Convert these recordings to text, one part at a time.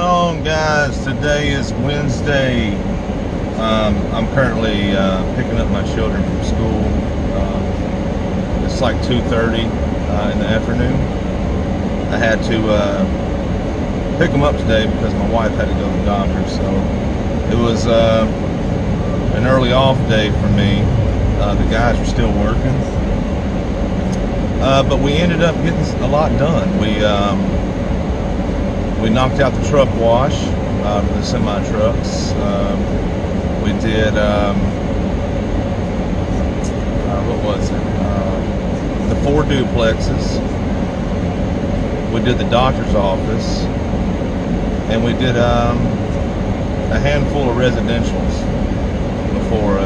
on, guys? Today is Wednesday. I'm currently picking up my children from school. It's like 2:30 in the afternoon. I had to pick them up today because my wife had to go to the doctor, so it was an early off day for me. The guys were still working, but we ended up getting a lot done. We knocked out the truck wash for the semi trucks. We did what was it? The 4 duplexes. We did the doctor's office, and we did a handful of residentials before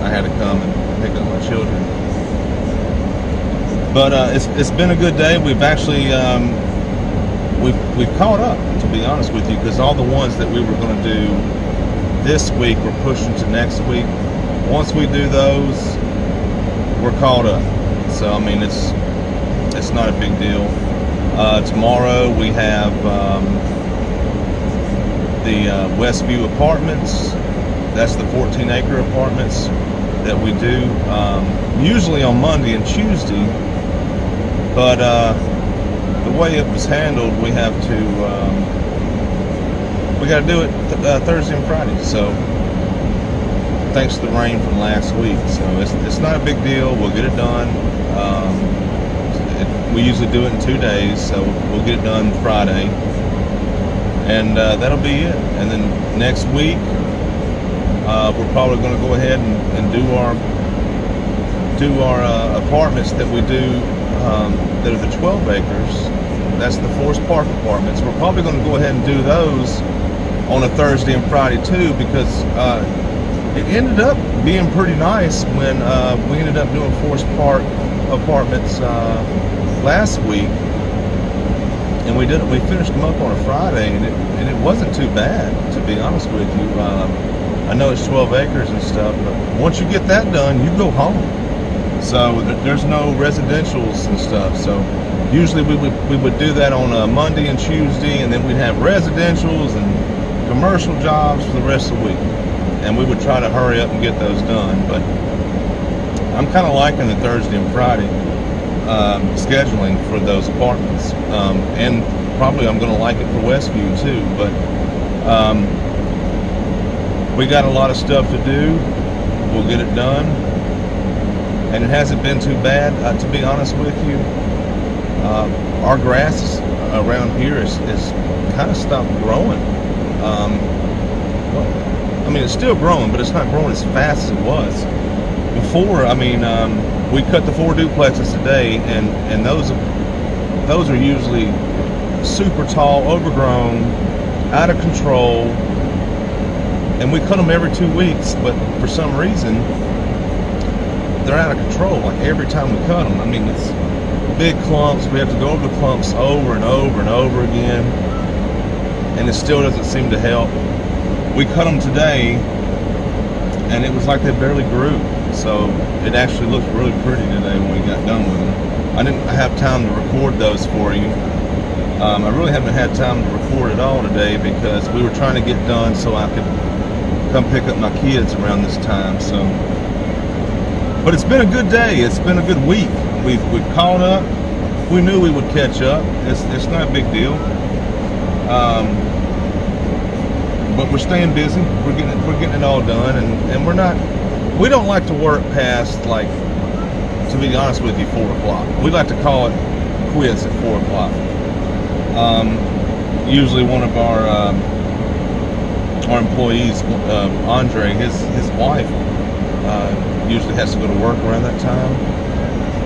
I had to come and pick up my children. But it's been a good day. We've actually we've caught up, to be honest with you, because all the ones that we were going to do this week we're pushing to next week. Once we do those, we're caught up. So I mean, it's not a big deal. Tomorrow we have the Westview Apartments. That's the 14-acre apartments that we do usually on Monday and Tuesday, but the way it was handled, we have to we got to do it Thursday and Friday. So thanks to the rain from last week, so it's not a big deal. We'll get it done. We usually do it in 2 days, so we'll get it done Friday, and that'll be it. And then next week we're probably going to go ahead and do our apartments that we do that are the 12 acres. That's the Forest Park apartments. We're probably going to go ahead and do those on a Thursday and Friday too, because it ended up being pretty nice when we ended up doing Forest Park apartments last week, and we finished them up on a Friday, and it wasn't too bad, to be honest with you. I know it's 12 acres and stuff, but once you get that done, you go home. So there's no residentials and stuff. So usually we would do that on a Monday and Tuesday, and then we'd have residentials and commercial jobs for the rest of the week. And we would try to hurry up and get those done. But I'm kind of liking the Thursday and Friday scheduling for those apartments. And probably I'm going to like it for Westview too. But we got a lot of stuff to do. We'll get it done. And it hasn't been too bad, to be honest with you. Our grass around here is kind of stopped growing. Well, I mean, it's still growing, but it's not growing as fast as it was before. I mean, we cut the 4 duplexes today, and those are usually super tall, overgrown, out of control, and we cut them every 2 weeks. But for some reason, they're out of control. Like every time we cut them, I mean, it's big clumps. We have to go over the clumps over and over and over again, and it still doesn't seem to help. We cut them today, and it was like they barely grew. So it actually looked really pretty today when we got done with them. I didn't have time to record those for you. I really haven't had time to record it all today because we were trying to get done so I could come pick up my kids around this time. So, but it's been a good day. It's been a good week. We've caught up. We knew we would catch up. It's not a big deal. But we're staying busy. We're getting it all done, and we don't like to work past, like, to be honest with you, 4 o'clock. We like to call it quits at 4 o'clock. Usually one of our employees, Andre, his wife usually has to go to work around that time.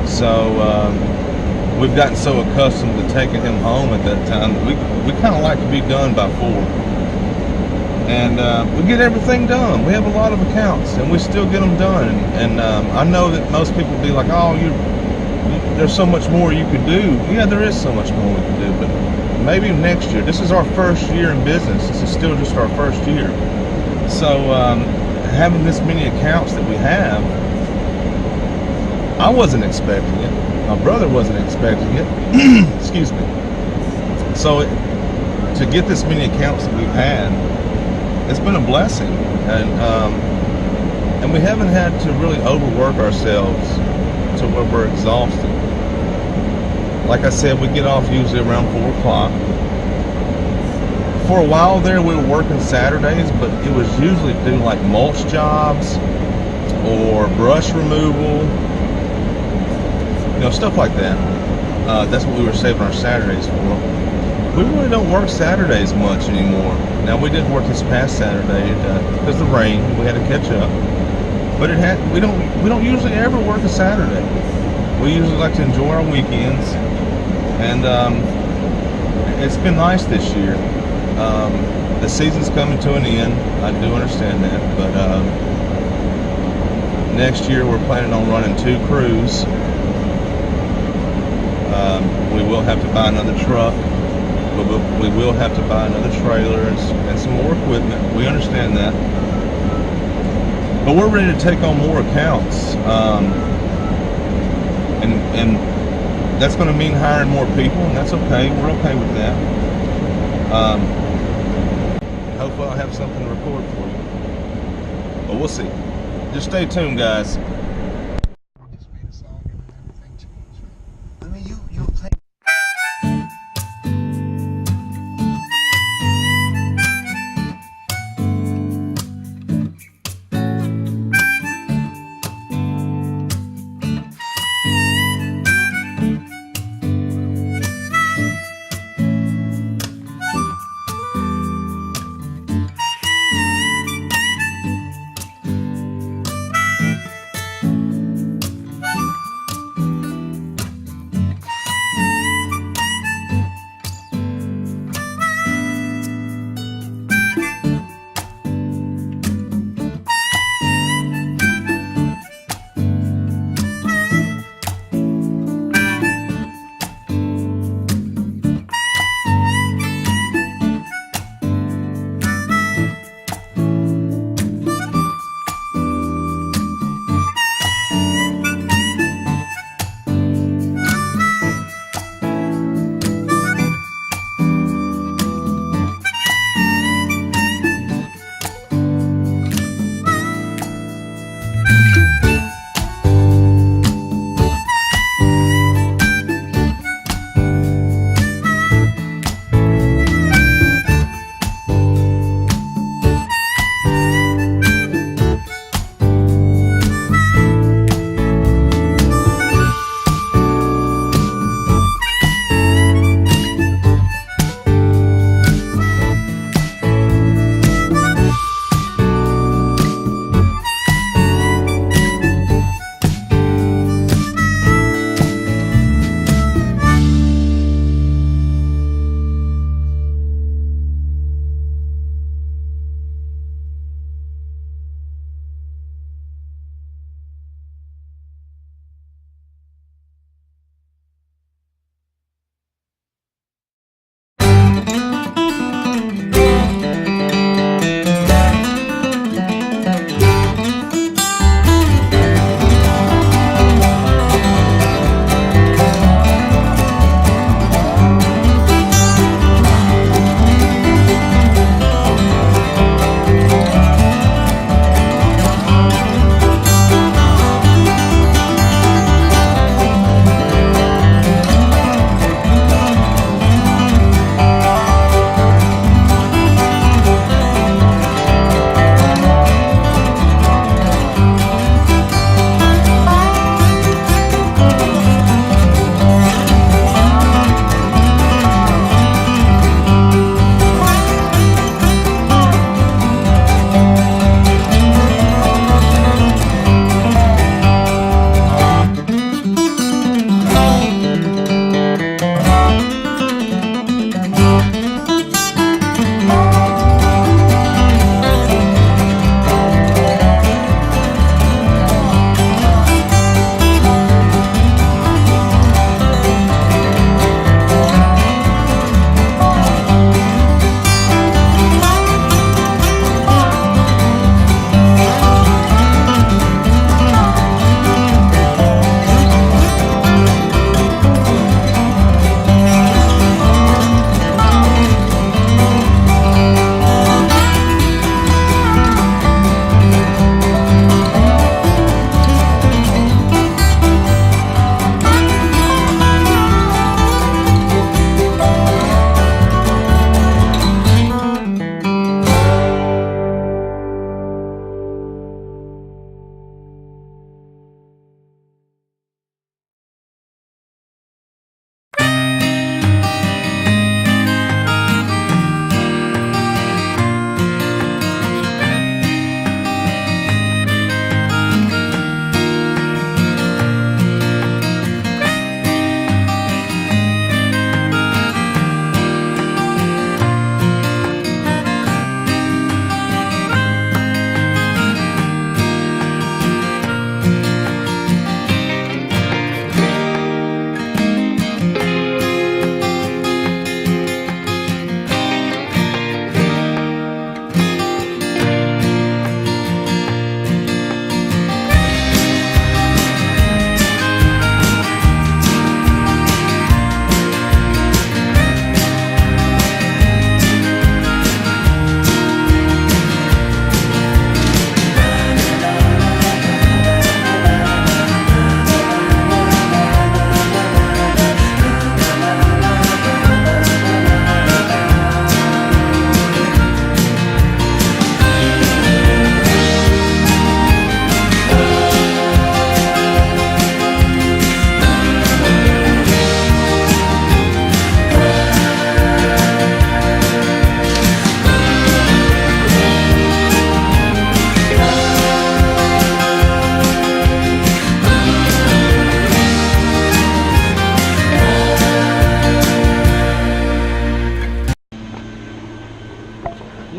So we've gotten so accustomed to taking him home at that time that we kind of like to be done by 4. And we get everything done. We have a lot of accounts, and we still get them done. And I know that most people be like, "Oh, there's so much more you could do." Yeah, there is so much more we can do, but maybe next year. This is our first year in business. This is still just our first year. So having this many accounts that we have, I wasn't expecting it. My brother wasn't expecting it. Excuse me. So to get this many accounts that we've had, it's been a blessing, and we haven't had to really overwork ourselves to where we're exhausted. Like I said, we get off usually around 4 o'clock. For a while there, we were working Saturdays, but it was usually to do like mulch jobs or brush removal, stuff like that. That's what we were saving our Saturdays for. We really don't work Saturdays much anymore. Now, we did work this past Saturday because of the rain. We had to catch up, but we don't usually ever work a Saturday. We usually like to enjoy our weekends, and it's been nice this year. The season's coming to an end. I do understand that, but next year we're planning on running 2 crews. We will have to buy another truck. We will have to buy another trailer and some more equipment. We understand that. But we're ready to take on more accounts. And that's going to mean hiring more people, and that's okay. We're okay with that. Hopefully I'll have something to record for you. But we'll see. Just stay tuned, guys.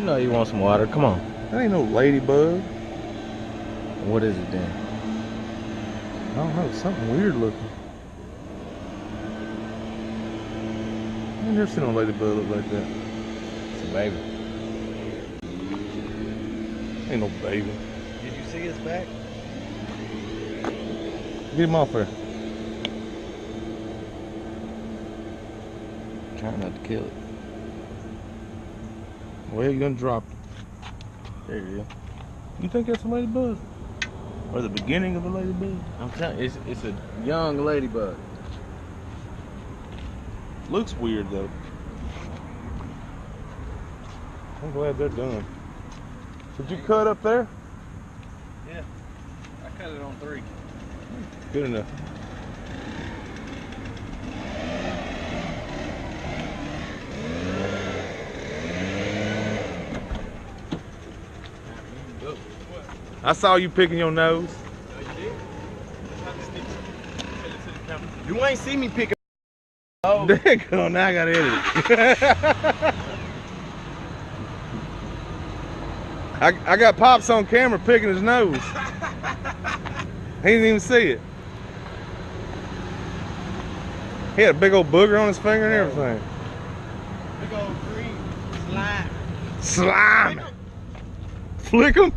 know you want some water. Come on. That ain't no ladybug. What is it then? I don't know. Something weird looking. I ain't never seen a ladybug look like that. It's a baby. Ain't no baby. Did you see his back? Get him off there. Trying not to kill it. Well, you done dropped it. There it is. You think that's a ladybug? Or the beginning of a ladybug? I'm telling you, it's a young ladybug. Looks weird though. I'm glad they're done. Did you cut up there? Yeah. I cut it on 3. Good enough. I saw you picking your nose. You ain't see me pick. Oh, daggone, now I gotta edit it. I got Pops on camera picking his nose. He didn't even see it. He had a big old booger on his finger and everything. Big old green slime. Slime. Flick him.